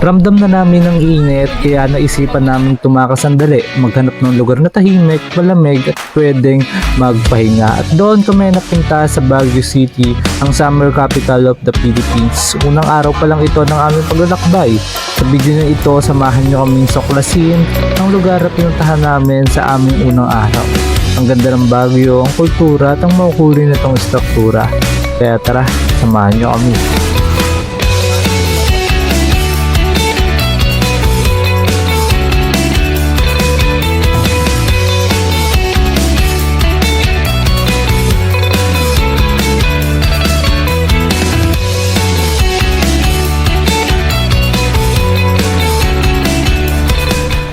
Ramdam na namin ang init kaya naisipan namin tumakas sandali, maghanap ng lugar na tahimik, malamig at pwedeng magpahinga. At doon kami napunta sa Baguio City, ang summer capital of the Philippines. Unang araw pa lang ito ng aming paglalakbay. Sa video na ito, samahan nyo kaming suklasin ang lugar na pinuntahan namin sa aming unang araw. Ang ganda ng Baguio, ang kultura at ang makukulin na itong struktura. Kaya tara, samahan nyo kami.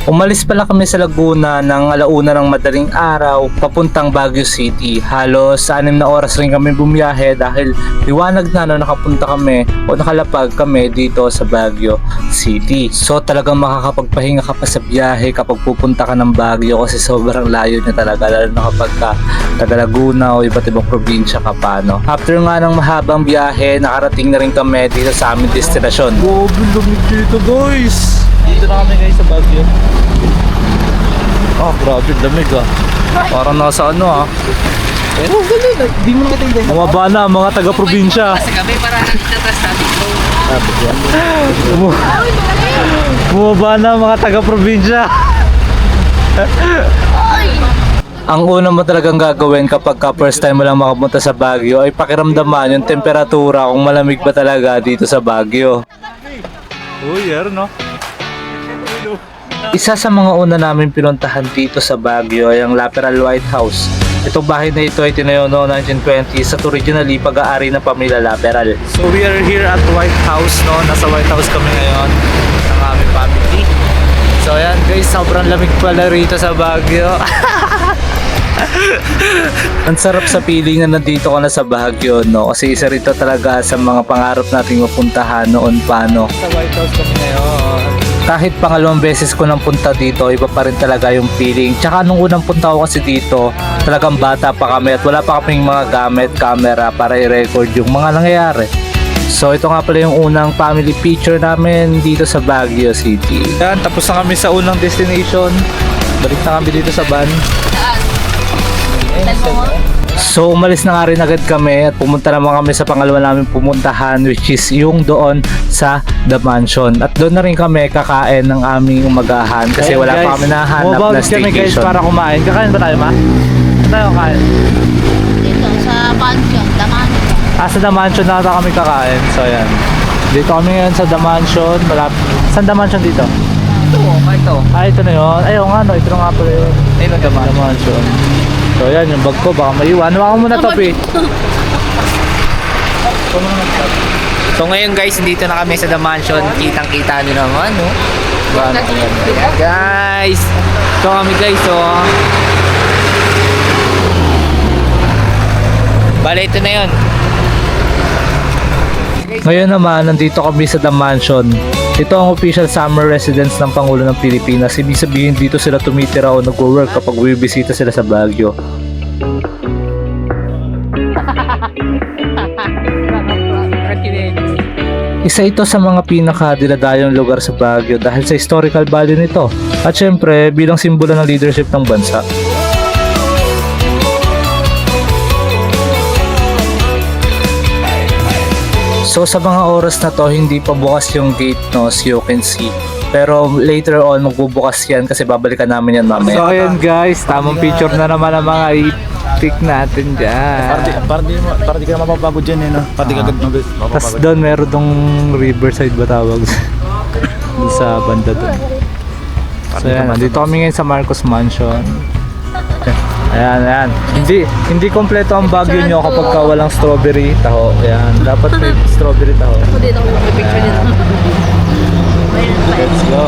Umalis pala kami sa Laguna ng alauna ng madaling araw papuntang Baguio City. Halos 6 na oras rin kami bumiyahe dahil liwanag na nakapunta kami o nakalapag kami dito sa Baguio City. So talagang makakapagpahinga ka pa sa biyahe kapag pupunta ka ng Baguio kasi sobrang layo niya talaga, lalo na kapag ka taga Laguna o iba't ibang probinsya ka pa, no? After nga ng mahabang biyahe, nakarating na rin kami dito sa aming destinasyon. Wow, lamig dito guys! Dito na kami guys sa Baguio. Oh, grabe, lamig ah. Parang nasa ano ah. Pero ganun, di mo natin. Bumaba na ang mga taga-probinsya. Kasi kami para nagtatas natin. Bumaba na ang mga taga-probinsya. Ang una mo talagang gagawin kapag first time mo lang makapunta sa Baguio ay pakiramdaman yung temperatura kung malamig ba talaga dito sa Baguio. Uy, no? Isa sa mga una namin pinuntahan dito sa Baguio ay ang Laperal White House. Itong bahay na ito ay tinayo noong 1920s at originally pag-aari ng pamilya Laperal. So we are here at White House, no? Nasa White House kami ngayon ng aming family. So ayan guys, sobrang lamig pala rito sa Baguio. Ang sarap sa feeling na nandito ka na sa Baguio, no? Kasi isa rito talaga sa mga pangarap nating mapuntahan noon pa, no? Sa White House kami ngayon. Kahit pangalawang beses ko nang punta dito, iba pa rin talaga yung feeling. Tsaka nung unang punta ko kasi dito, talagang bata pa kami at wala pa kaming mga gamit, camera para i-record yung mga nangyayari. So ito nga pala yung unang family picture namin dito sa Baguio City. Yan, tapos na kami sa unang destination. Balik na kami dito sa van. So umalis na nga rin agad kami at pumunta naman kami sa pangalawa namin pumuntahan, which is yung doon sa The Mansion. At doon na rin kami kakain ng aming umagahan kasi wala pa kami nahanap na staycation. Kami guys para kumain. Kakain ba tayo, ma? Saan tayo kakain? Dito sa Mansion, The Mansion. Sa The Mansion na ata kami kakain. So ayan. Dito kami ngayon sa The Mansion. Saan The Mansion dito? Ito. Ito na yun. Ayaw nga no, ito na nga pala yun. Ayun ang The Mansion. So ayan, yung bag ko baka maiwan. Hawakan mo na to, Pi. So ngayon guys, dito na kami sa The Mansion. Kitang-kita nyo naman, no? Guys! So kami guys, oh. Bale, ito na yun. Ngayon naman, nandito kami sa The Mansion. Ito ang official summer residence ng Pangulo ng Pilipinas. Ibig sabihin dito sila tumitira o nag-work kapag bibisita sila sa Baguio. Isa ito sa mga pinaka-dinadayong lugar sa Baguio dahil sa historical value nito. At syempre, bilang simbolo ng leadership ng bansa. So sa mga oras na to, hindi pa bukas yung gate, no, as you can see. Pero later on, magbubukas yan kasi babalikan namin yan mamaya. So ayan guys, tamang picture na naman ang mga i-pick natin dyan. Para di ka na mapapagod dyan, no? Para di ka agad mapapagod. Tapos doon meron tong Riverside ba tawag? Doon sa banda doon. So ayan, dito kami ngayon sa Marcos Mansion. Ayan. Hindi kompleto ang Baguio nyo kapag ka walang strawberry taho. Ayan, dapat may strawberry taho. Ako dito, may picture dito. Let's go.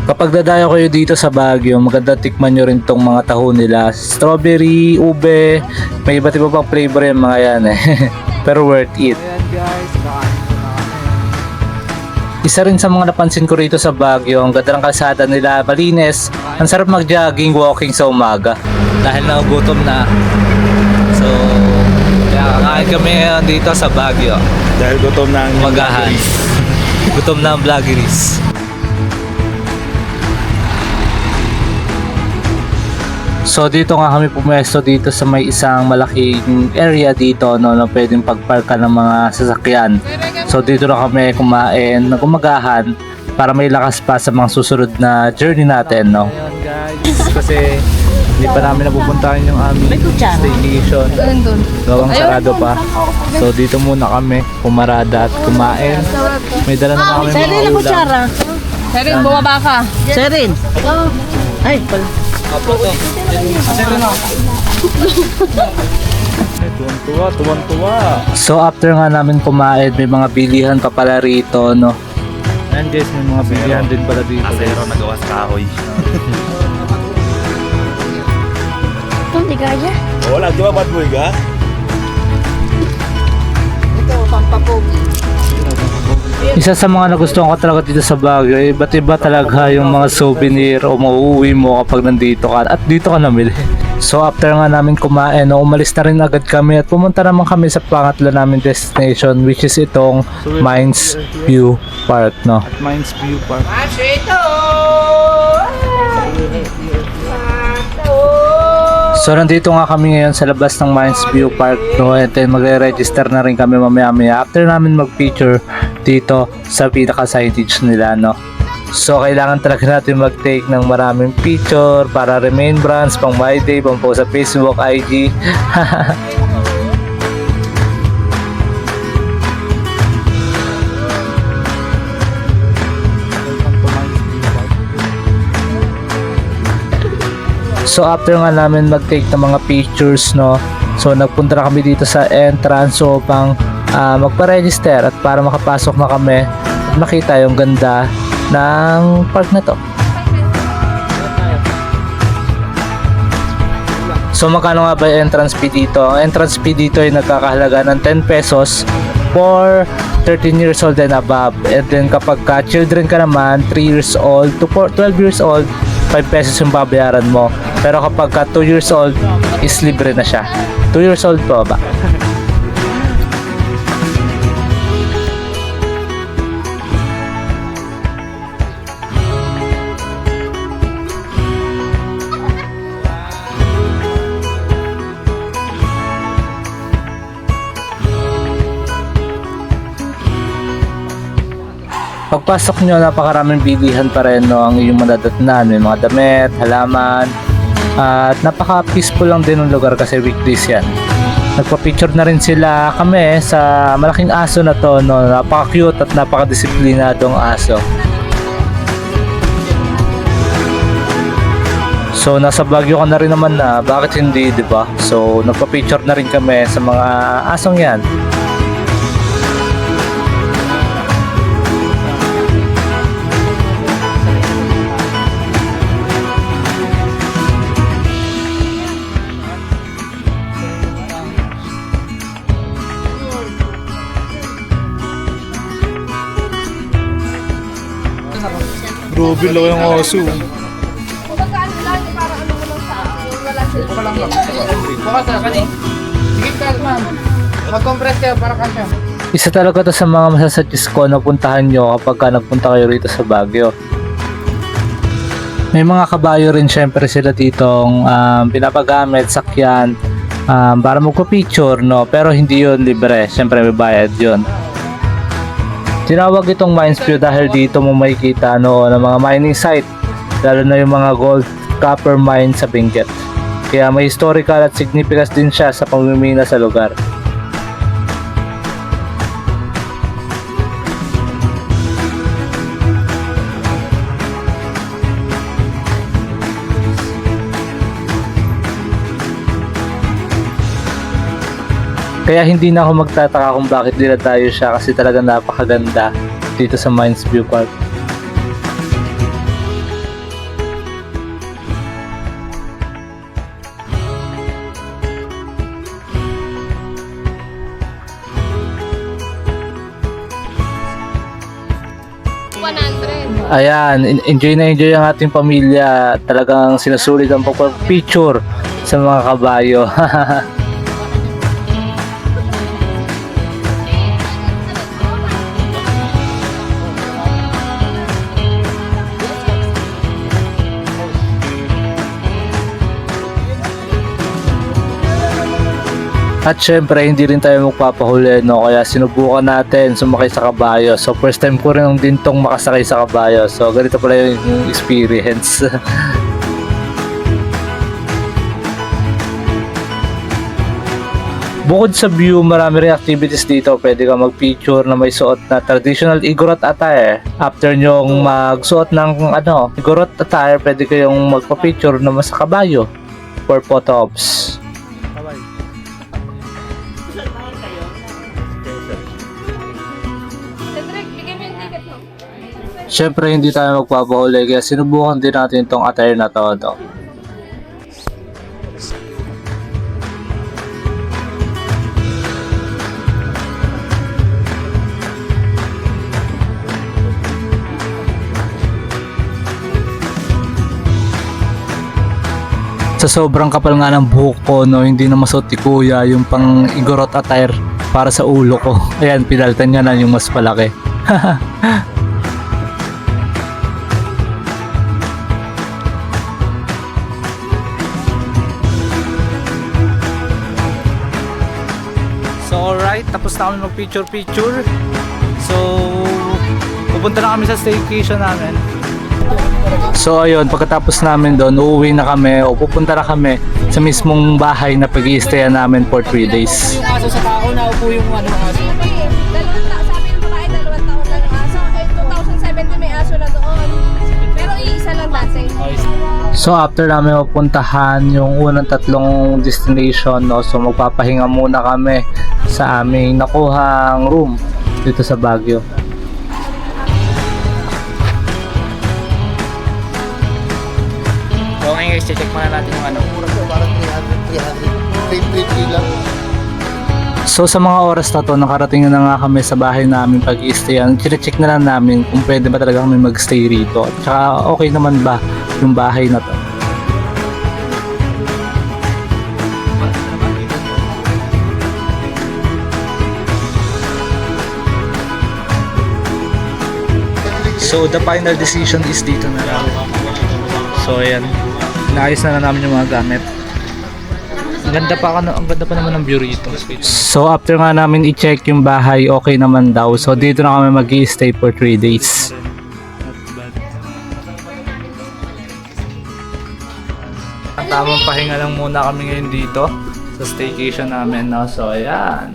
Kapag dadayo kayo dito sa Baguio, maganda tikman nyo rin tong mga taho nila. Strawberry, ube, may iba't iba pang flavor yung mga yan eh. Pero worth it. Ayan guys, isa rin sa mga napansin ko rito sa Baguio, ang ganda ng kalsada nila, malinis. Ang sarap mag-jogging, walking sa umaga. Dahil nagugutom na. So, kaya kakain kami dito sa Baguio. Dahil gutom na ang Magahan. Gutom na ang vloggeries. So dito nga kami pumesto dito sa may isang malaking area dito no, na pwedeng pagparka ng mga sasakyan. So dito na kami kumain, gumagahan para may lakas pa sa mga susunod na journey natin no. Ngayon guys, kasi hindi pa namin napupuntahan yung aming staycation. Gawang sarado pa. So dito muna kami pumarada at kumain. May dala naman kami Serin mga na ulam. kutsara. Serin, bumaba ka. Serin. Ay, pala. Tuwan-tuwa. So after nga namin kumain, may mga bilihan pa pala rito no. And guys, may mga bilihan din pala dito. Asero nagawa sa kahoy. Hindi kaya. Wala, di ba bad boy ka? Ito, pampapog. Isa sa mga nagustuhan ko talaga dito sa Baguio, iba't iba talaga yung mga souvenir o mauuwi mo kapag nandito ka at dito ka namili. So after nga namin kumain, no, umalis na rin agad kami at pumunta naman kami sa pangatlo namin destination which is itong Mines View Park. No? At Mines View Park. So nandito nga kami ngayon sa labas ng Mines View Park no, and then magre-register na rin kami mamaya-maya after namin mag-picture dito sa pinaka-signage nila no. So kailangan talaga natin mag-take ng maraming picture para remembrance, pang my day, pang post sa Facebook, IG. So after nga namin mag-take ng mga pictures no, so nagpunta na kami dito sa entrance upang magpa-register at para makapasok na kami at makita yung ganda ng park na to. So magkano nga ba yung entrance fee dito? Ang entrance fee dito ay nagkakahalaga ng 10 pesos for 13 years old and above. And then kapag children ka naman, 3 years old to 12 years old, 5 pesos yung babayaran mo. Pero kapag 2 years old, is libre na siya. 2 years old po ba? Pagpasok nyo, napakaraming bilihan pa rin no, ang iyong madadatnan. May mga damit, halaman, at napaka-peaceful lang din ng lugar kasi weekdays yan. Nagpa-picture na rin sila kami sa malaking aso na to, no, napaka-cute at napaka-disiplinadong aso. So nasa Baguio ka na rin naman na, bakit hindi, di ba? So nagpa-picture na rin kami sa mga asong yan. Grabe lang yung aso. Isa talaga to sa mga masasuggest ko na puntahan nyo kapag nagpunta kayo rito sa Baguio. May mga kabayo rin syempre sila ditong pinapagamit, sakyan para magpa-picture no, pero hindi yun libre, syempre may bayad yun. Tinawag itong Mines View dahil dito mo makikita no, ng mga mining site, lalo na yung mga gold, copper mine sa Benguet. Kaya may historical at significance din siya sa pamimina sa lugar. Kaya hindi na ako magtataka kung bakit dinadayo siya kasi talagang napakaganda dito sa Mines View Park. Ayan, enjoy na enjoy ang ating pamilya. Talagang sinusulit ang picture sa mga kabayo. At syempre, hindi rin tayo magpapahuli, no? Kaya sinubukan natin sumakay sa kabayo. So, first time ko rin din tong makasakay sa kabayo. So, ganito pala yung experience. Bukod sa view, marami rin activities dito. Pwede ka mag-picture na may suot na traditional Igorot attire. After nyong magsuot ng Igorot attire, pwede kayong magpa-picture na sa kabayo for photo ops. Siyempre, hindi tayo magpapahuli kaya sinubukan din natin itong attire na to. Sa sobrang kapal nga ng buhok ko, no, hindi na masuot ni Kuya yung pang Igorot attire para sa ulo ko. Ayan, pinalitan niya na yung mas palaki. So alright, tapos na kami mag-picture-picture. So, pupunta na kami sa staycation namin. So ayun, pagkatapos namin doon, uuwi na kami o pupunta na kami sa mismong bahay na pag-i-stayan namin for 3 days. Yung aso sa tao, naupo yung aso. Sabi ng babae, 2 taon na yung aso. 2017 may aso na doon. Pero iisa lang dati. So after namin mapuntahan yung unang 3 destination, no, so magpapahinga muna kami sa aming nakuhang room dito sa Baguio. So ngayon guys, check muna natin yung ano. So sa mga oras na to, nakarating na nga kami sa bahay namin pag-i-stayan. Check na lang namin kung pwede ba talaga kami mag-stay rito. At saka okay naman ba yung bahay na to. So the final decision is dito na lang. So ayan, naayos na namin yung mga gamit. Ang ganda pa naman ng view rito. So after nga namin i-check yung bahay, okay naman daw. So dito na kami mag-i-stay for 3 days. Tamang pahinga lang muna kami ngayon dito sa staycation namin, no? So ayan.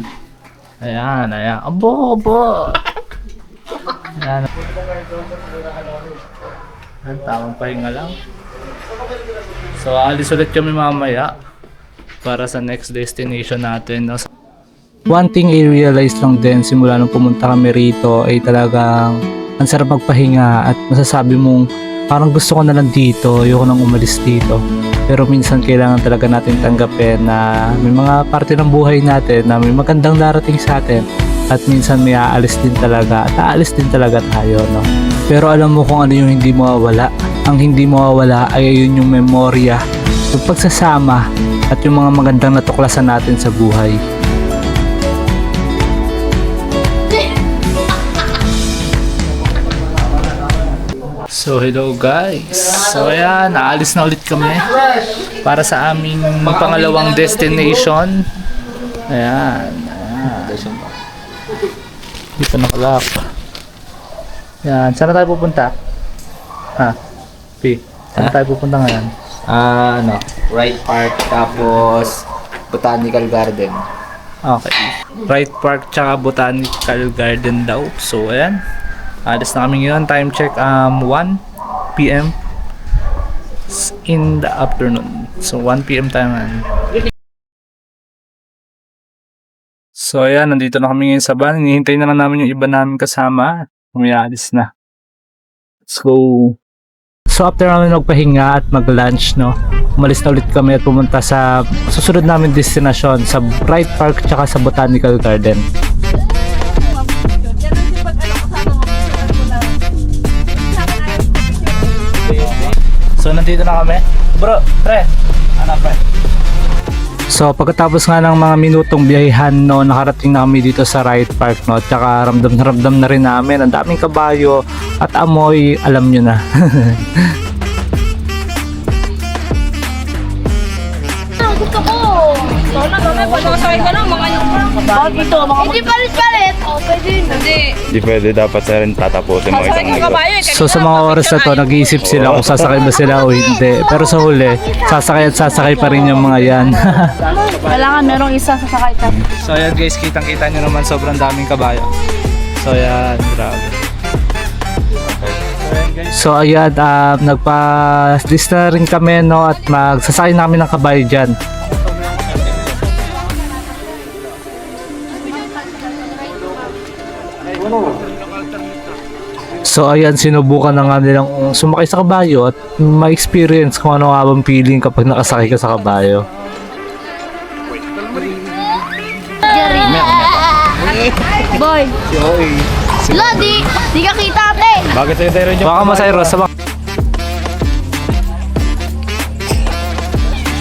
Ayan. Abo. Ayan. Ayan, tamang pahinga lang. So alis ulit kami mamaya para sa next destination natin, no? One thing I-realize lang din simula nung pumunta kami rito ay talagang ang sarap magpahinga at masasabi mong parang gusto ko na lang dito, ayoko nang umalis dito. Pero minsan kailangan talaga natin tanggapin na may mga parte ng buhay natin na may magandang darating sa atin at minsan may aalis din talaga at aalis din talaga tayo, no? Pero alam mo kung ano yung hindi mawawala. Ang hindi mawawala ay yun yung memorya, yung pagsasama at yung mga magandang natuklasan natin sa buhay. So hello guys. So ayan, naalis na ulit kami para sa aming pangalawang destination. Ayan. Hindi pa nakalock. Ayan, saan na tayo pupunta? Ha? P, saan tayo pupunta ngayon? Right Park tapos Botanical Garden. Okay. Right Park tsaka Botanical Garden daw. So ayan. Alis na kami ngayon. Time check 1 PM in the afternoon. So 1 PM tayo ngayon. So ayan, nandito na kami ngayon sa van. Hinihintay na lang namin yung iba namin kasama. Umialis na. Let's go. So after namin magpahinga at mag-lunch, no, umalis na ulit kami at pumunta sa susunod namin destinasyon sa Bright Park tsaka sa Botanical Garden. So nandito na kami. Bro, pre. Ano pre? So pagkatapos nga ng mga minutong biyahehan, no, nakarating na kami dito sa Right Park, no. Tsaka ramdam na rin namin ang daming kabayo at amoy, alam nyo na. Gusto ko. Ikaw na, pag-usawin ka na, Hindi palit-palit. O, pwede yun. Hindi. Di pwede, dapat sa rin tatapusin mo Sasakay isang ka negosyo. kabayo eh. So sa mga oras na to, nag-iisip sila kung sasakay ba sila o hindi. Pero sa huli, sasakay at sasakay pa rin yung mga yan. Kailangan merong isa sasakay ka. So ayan guys, kitang-kita nyo naman sobrang daming kabayo. So ayan, grabe. So ayan, nagpa-lista rin kami no at magsasakay namin ng kabayo dyan. So ayan, sinubukan na nga nilang sumakay sa kabayo at ma-experience kung ano nga bang feeling kapag nakasakay ka sa kabayo. Boy. Lodi, di ka kita ate. Bakit sa'yo tayo rin yung Baka masayros sa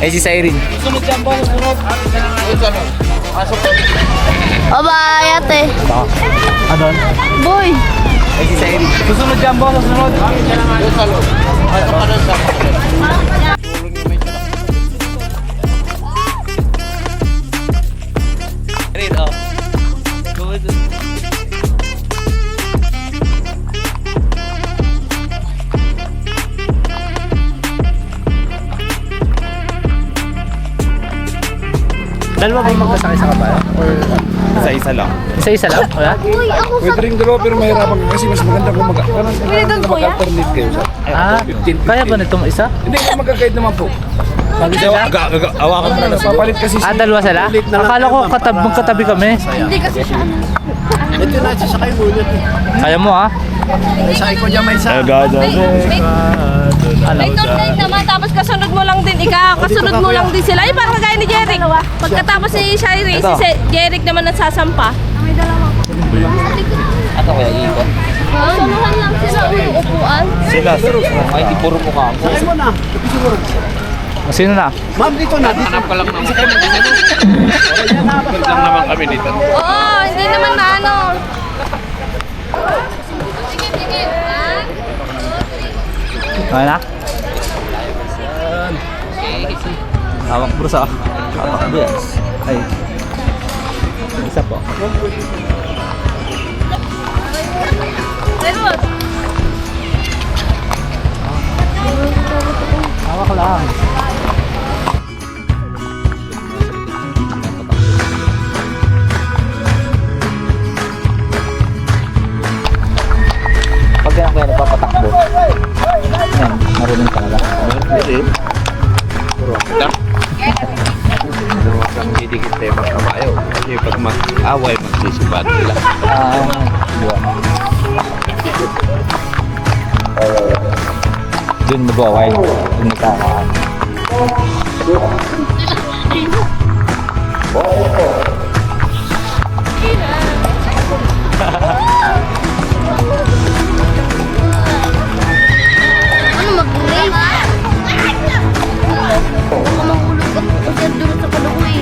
Ay, si Cyrene. Bye ate. ano? Boy. Ay, si Cyrene. Susunod dyan po, susunod. Cyrene, oh. Dalawa ba magkasakay sa kabayo? Or isa-isa lang. isa-isa lang? Wala? Uy, ako sa... Pwede rin dalawa pero mahirapan ka kasi mas maganda kung Pwede doon kuya? mag-alternate kayo sa... Ah, kaya ba nitong isa? Hindi, magkakait naman po. Awakan mo na lang. Papalit kasi Ah, dalawa sila? Akala ko magkatabi kami. Hindi kasi siya ano. Ito na, sasakay mo yun. Kaya mo ah? Sakay ko dyan may sa... May turnate naman, tapos kasunod mo lang din, kasunod mo lang din sila. Ay, parang kagaya ni Jeric. Pagkatapos ni Shirey, si Jeric naman nagsasampa. May dalawa. Ato kaya iikot? Suluhan lang sila yung upuan. Sila. Ay, di puro mukha mo. Sakay mo na. Sino na? Ma'am, dito na. Hanap ka lang naman. lang naman kami dito. Oo, hindi naman na ano. Sige, sige. Kaya na? Hawak bros ah. Hawak bros. Ay. Isa po. Pero, Hawak lang. Pag ganun kaya nagpapatakbo. Yan, marunong ka na lang. Pwede. Huwag kang didikit tayo magkabayo. Kasi pag mag-away, magsisibat sila. Diba? Doon mag-away. Doon nagkakaan. ano mag-race? Baka mahulog ka. Kasi doon sa kaluwi.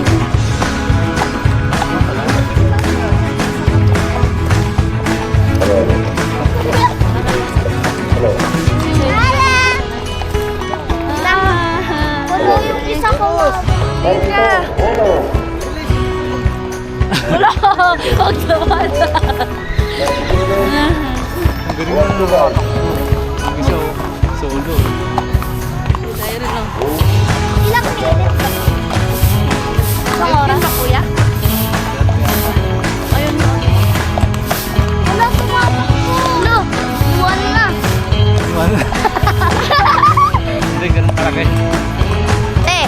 Wala yung isa ko. Ika. Wala. Huwag naman. Ilang minutes? Isang oras pa kuya? Ayun na. Wala tumama po. No, buwan na. Hindi, ganun kalaki. Ate,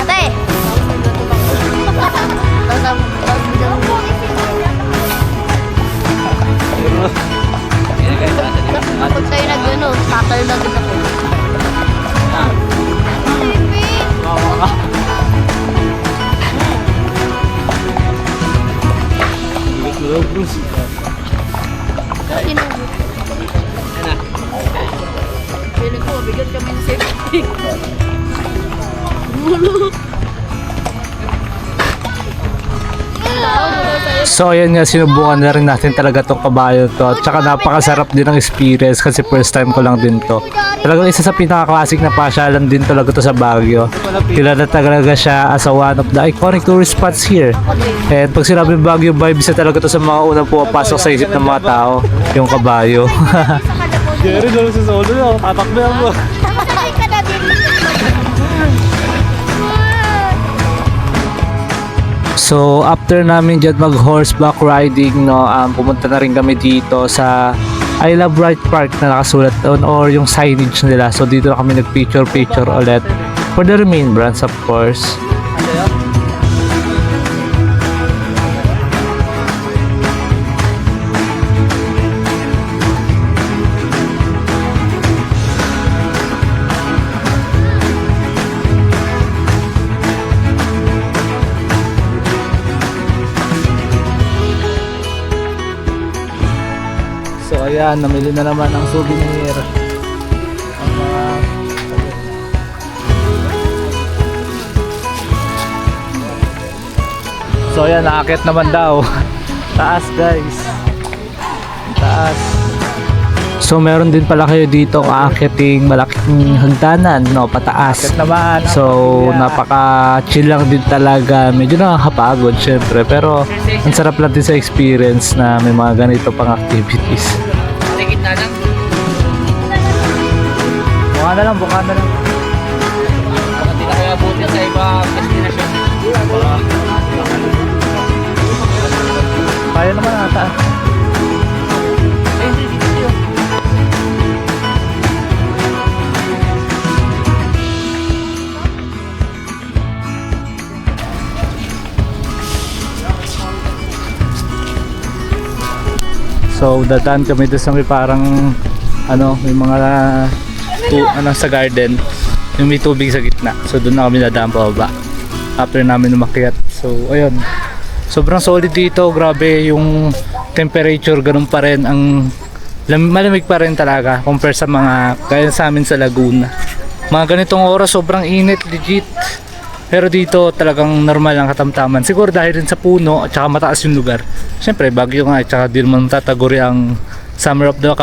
ate. Kapag tayo nag-ano, tatal na din ako. Pili ko, bigyan kami ng safety. Mulo. So ayan nga, sinubukan na rin natin talaga tong kabayo to. At saka napakasarap din ng experience kasi first time ko lang din to. Talagang isa sa pinaka-classic na pasyalan din talaga to sa Baguio. Kilala talaga siya as a one of the iconic tourist spots here. And pag sinabi Baguio vibes na talaga to sa mga unang pumapasok sa isip ng mga tao, yung kabayo. Jerry, doon sa solo na. Tatakbo mo. So after namin dyan mag horseback riding, no, pumunta na rin kami dito sa I Love Bright Park na nakasulat doon or yung signage nila. So dito na kami nag picture ulit for the remembrance of course. So ayan, namili na naman ang souvenir. So ayan, naakit naman daw. Taas guys. Taas. So meron din pala kayo dito aakiting malaking hagdanan, no, pataas. Akit naman. So napaka-chill lang din talaga. Medyo nakakapagod syempre, pero ang sarap lang din sa experience na may mga ganito pang activities. Tingit na lang. Buka na lang. Baka di na kaya buti sa ibang destination. Kaya naman ata. So dadaan kami doon sa may parang ano, may mga sa garden, yung may tubig sa gitna. So doon na kami dadaan pababa after namin umakyat. So ayun, sobrang solid dito, grabe yung temperature, ganun pa rin, ang malamig pa rin talaga compare sa mga gaya sa amin sa Laguna. Mga ganitong oras sobrang init legit. Pero dito talagang normal ang katamtaman. Siguro dahil rin sa puno at saka mataas yung lugar. Siyempre Baguio nga at saka di naman tataguri ang summer of the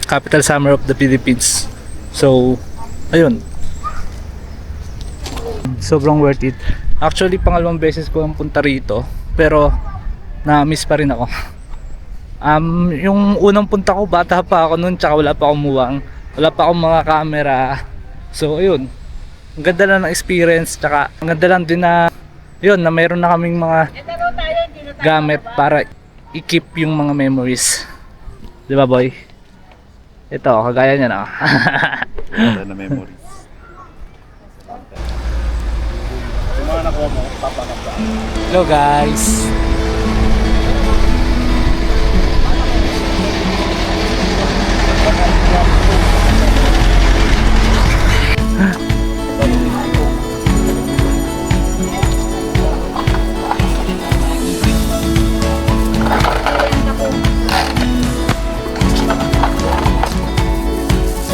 capital summer of the Philippines. So ayun, sobrang worth it. Actually pangalawang beses ko ang punta rito, pero na-miss pa rin ako. Yung unang punta ko, bata pa ako noon, tsaka wala pa akong muwang, wala pa akong mga camera. So ayun, ang ganda lang ng experience, tsaka ang ganda lang din na yun, na mayroon na kaming mga gamit para i-keep yung mga memories. Di ba boy? Ito, kagaya niya na. Wala na memory. Hello guys.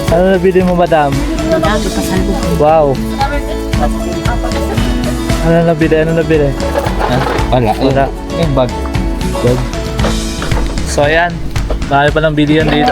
Ano nabili mo, madam? Wow. Ano nabili? Wala. Wala. Yung bag. So ayan, marami palang bilihan dito.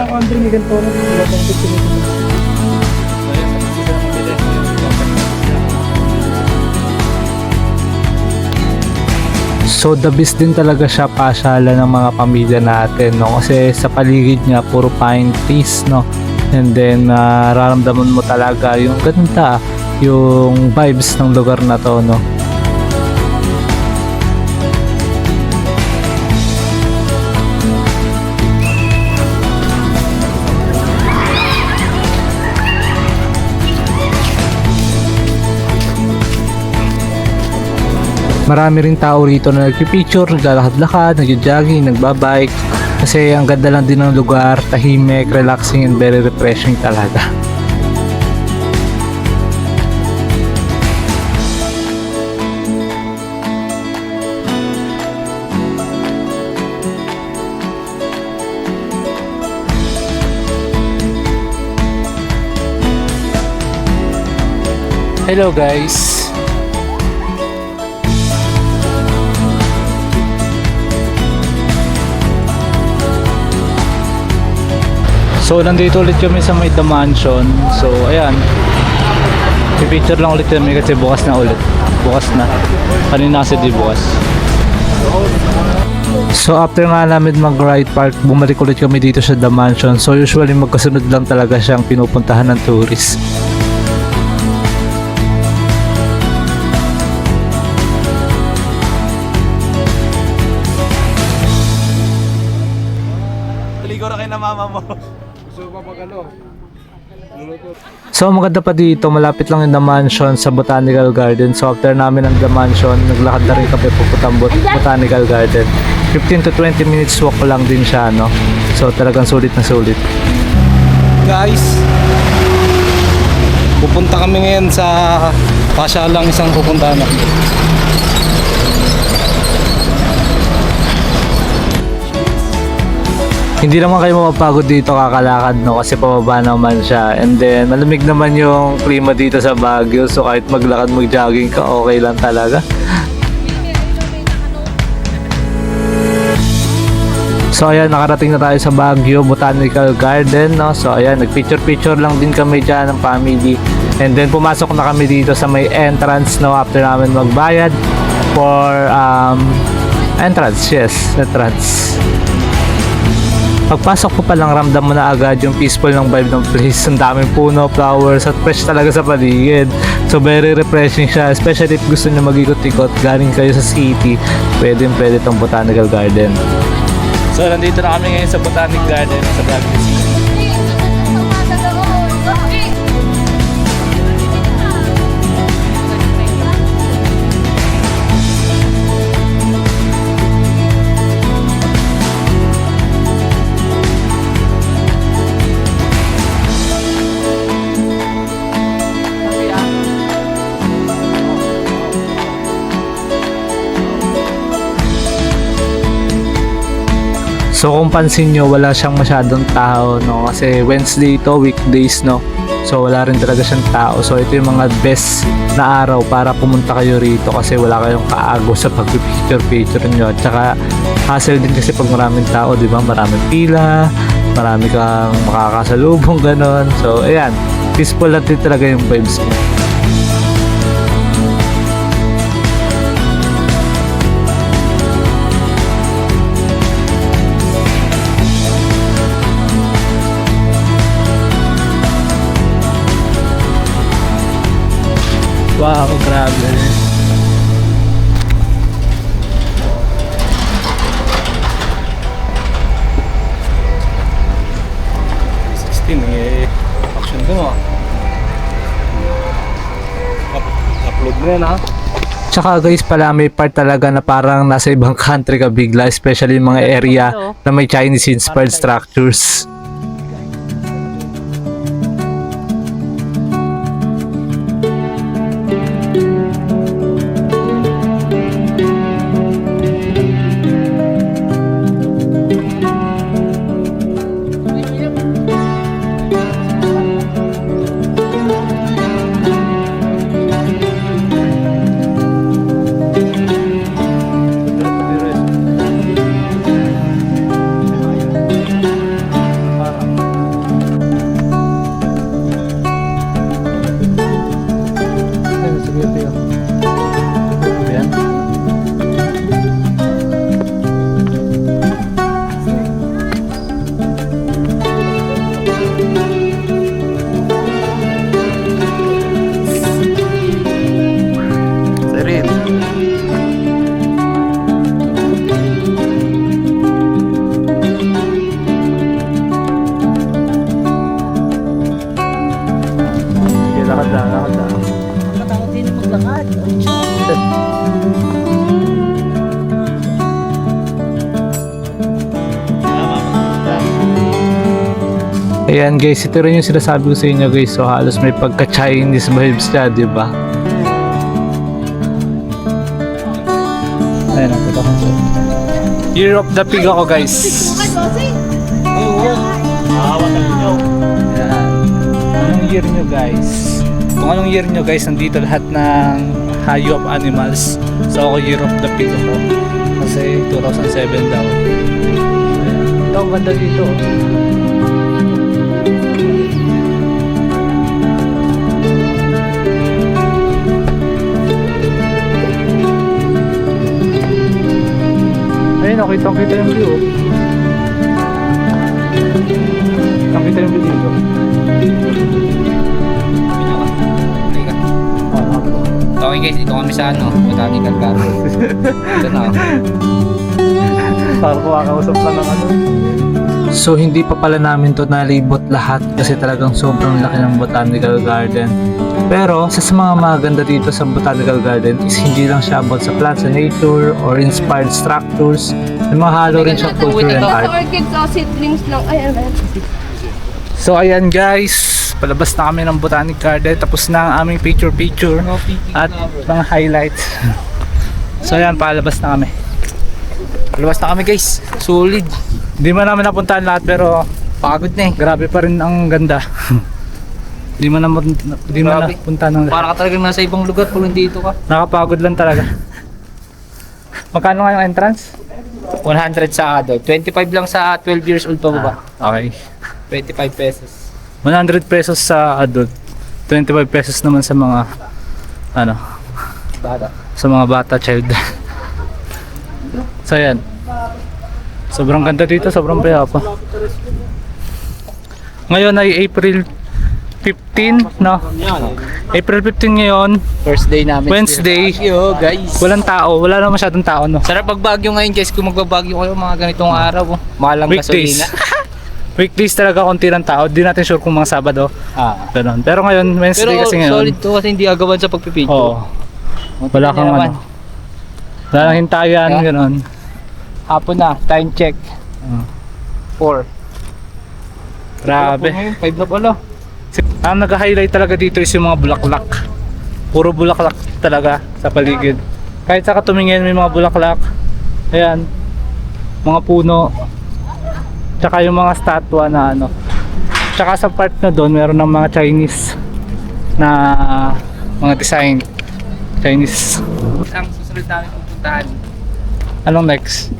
So the best din talaga siya pasyalan ng mga pamilya natin, no? Kasi sa paligid niya puro pine trees, no? And then nararamdaman mo talaga yung ganda, yung vibes ng lugar na to, no? Marami rin tao rito na nagpipicture, naglalakad-lakad, nagja-jogging, nagbabike. Kasi ang ganda lang din ng lugar, tahimik, relaxing, and very refreshing talaga. Hello guys. So nandito ulit kami sa may The Mansion. So ayan, pipicture lang ulit kami kasi bukas na ulit. Bukas na. Kanina kasi di bukas. So after nga namin mag ride park, bumalik ulit kami dito sa The Mansion. So usually magkasunod lang talaga siyang pinupuntahan ng tourist. So maganda pa dito, malapit lang yung The Mansion sa Botanical Garden. So after namin ng The Mansion, naglakad na rin kami pupuntang Botanical Garden. 15 to 20 minutes walk lang din siya, no? So talagang sulit na sulit. Guys, pupunta kami ngayon sa pasyalang isang pupuntahan natin. Hindi naman kayo mapapagod dito kakalakad, no, kasi pababa naman siya, and then malamig naman yung klima dito sa Baguio, so kahit maglakad mag-jogging ka okay lang talaga. So ayan, nakarating na tayo sa Baguio Botanical Garden, no? So ayan, nagpicture-picture lang din kami dyan ng family, and then pumasok na kami dito sa may entrance, no, after namin magbayad for entrance. Pagpasok ko pa lang, ramdam mo na agad yung peaceful ng vibe ng place. Ang daming puno, flowers, at fresh talaga sa paligid. So very refreshing siya, especially if gusto nyo mag-ikot-ikot galing kayo sa city. Pwede tong Botanical Garden. So nandito na kami ngayon sa Botanic Garden sa Baguio City. So kung pansin nyo, wala siyang masyadong tao, no? Kasi Wednesday to, weekdays, no? So wala rin talaga siyang tao. So ito yung mga best na araw para pumunta kayo rito kasi wala kayong kaago sa pag-picture nyo. At saka hassle din kasi pag maraming tao, di ba? Maraming pila, marami kang makakasalubong, ganon. So ayan, peaceful lang din talaga yung vibes mo. Wow, grabe. Action ko mo. Upload mo yan, ha? Tsaka guys pala, may part talaga na parang nasa ibang country ka bigla, especially yung mga area na may Chinese inspired structures. Ayan guys, ito rin yung sinasabi ko sa inyo guys. So halos may pagka-Chinese vibes siya, di ba? Ayan, nakita ko siya. Year of the Pig ako guys. Ayan. Anong year nyo guys? Kung anong year nyo guys, nandito lahat ng hayop animals. So ako Year of the Pig ako. Kasi 2007 daw. Ayan. Ito ang ganda dito. Ayun, kitang-kita yung view. Kitang-kita yung view dito. Okay guys, dito kami sa Botanical Garden. Ito na. Parang kumakausap lang ng ano. So hindi pa pala namin to nalibot lahat kasi talagang sobrang laki ng Botanical Garden. Pero sa mga maganda dito sa Botanical Garden is hindi lang siya about sa plants and nature or inspired structures. May mga halo rin siya culture and art. Sa orchids o seedlings lang. Ay, ano. So ayan guys, palabas na kami ng Botanic Garden. Tapos na ang aming picture at mga highlights. So ayan, palabas na kami. Palabas na kami guys. Solid. Hindi man namin napuntahan lahat pero Pagod na eh. grabe pa rin ang ganda. Hindi man Grabe. napuntahan ng lahat. Para ka talagang nasa ibang lugar pag nandito ka. Nakapagod lang talaga. Magkano nga yung entrance? 100 sa adult. 25 lang sa 12 years old pa ba? Okay. 25 pesos. 100 pesos sa adult. 25 pesos naman sa mga ano, Bata. sa mga bata, child. So yan. Sobrang ganda dito, sobrang payapa. Ngayon ay April 15, no? April 15 ngayon, First day namin. Wednesday. Yo guys. Walang tao, wala na masyadong tao, no? Sarap pag bagyo ngayon guys. Kung magbabagyo kayo mga ganitong araw. Malang Weekdays. gasolina. Weekdays talaga konti ng tao. Di natin sure kung mga Sabado. Ganun. Pero ngayon, Wednesday Pero kasi ngayon. solid to kasi hindi agawan sa pagpipicture. Oo. Wala kang naman. ano. Wala nang hintayan, Yeah. ganun. Hapon na. Time check. 4. Grabe. 5 na pala. Ang nag-highlight talaga dito is yung mga bulaklak. Puro bulaklak talaga sa paligid. Kahit sa katumingin may mga bulaklak. Ayan. Mga puno. Tsaka yung mga statwa na ano. Tsaka sa part na doon meron ng mga Chinese na mga design. Chinese. Ang susunod namin pupuntahan. Anong next?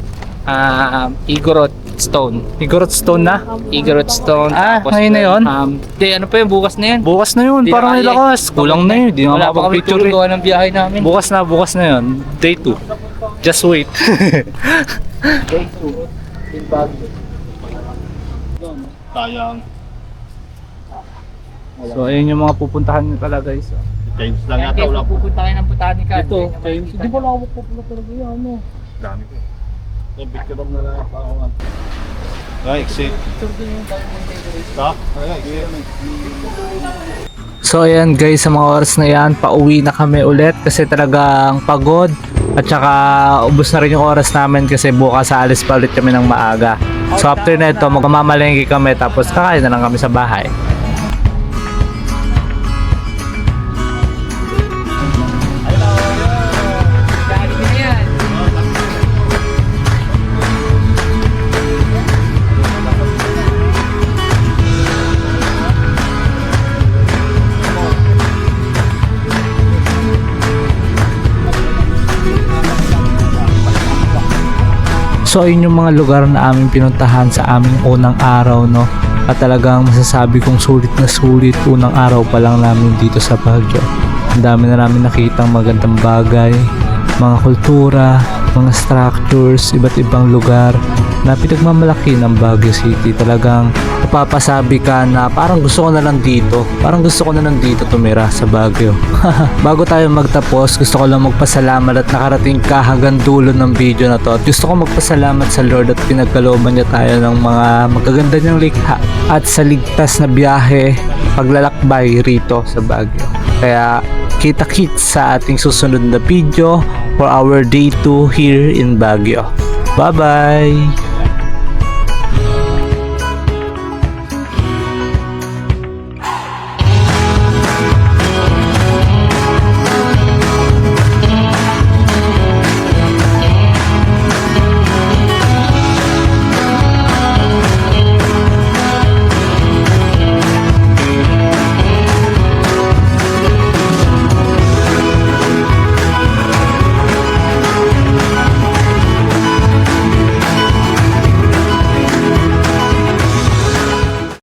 Igorot Stone. Igorot Stone na? Igorot Stone. Ah, tapos ngayon na yun? Di, ano pa yun? Bukas na yun. Bukas na yun. Di Parang na may kaya eh. lakas. Kulang na yun. Di na Wala pa kami makapag-picture eh. gawa ng biyahe namin. Bukas na yun. Day 2. Just wait. Day 2. In Baguio. Sayang. So ayun yung mga pupuntahan nyo pala guys. James lang Kaya yata. guys, Wala po. pupunta kayo ng Botanical. Ito, hindi pa lang ako pupunta talaga yan. Ano? Dami ko. Picture na lang ako nga. Ay, exit. Stop. Ay, So ayan guys, sa mga oras na yan, pauwi na kami ulit kasi talagang pagod at saka ubos na rin yung oras namin kasi bukas aalis pa ulit kami ng maaga. So after na ito, magmamalengke kami tapos kakain na lang kami sa bahay. So ayun yung mga lugar na aming pinuntahan sa aming unang araw, no. At talagang masasabi kong sulit na sulit unang araw pa lang namin dito sa Baguio. Ang dami na namin nakitang magandang bagay, mga kultura, mga structures, iba't ibang lugar na pinagmamalaki ng Baguio City. Talagang mapapasabi ka na parang gusto ko na lang dito. Parang gusto ko na lang dito tumira sa Baguio. Bago tayo magtapos, gusto ko lang magpasalamat at nakarating ka hanggang dulo ng video na to. At gusto ko magpasalamat sa Lord at pinagkalooban niya tayo ng mga magaganda niyang likha at sa ligtas na biyahe, paglalakbay rito sa Baguio. Kaya kita-kits sa ating susunod na video for our day 2 here in Baguio. Bye-bye!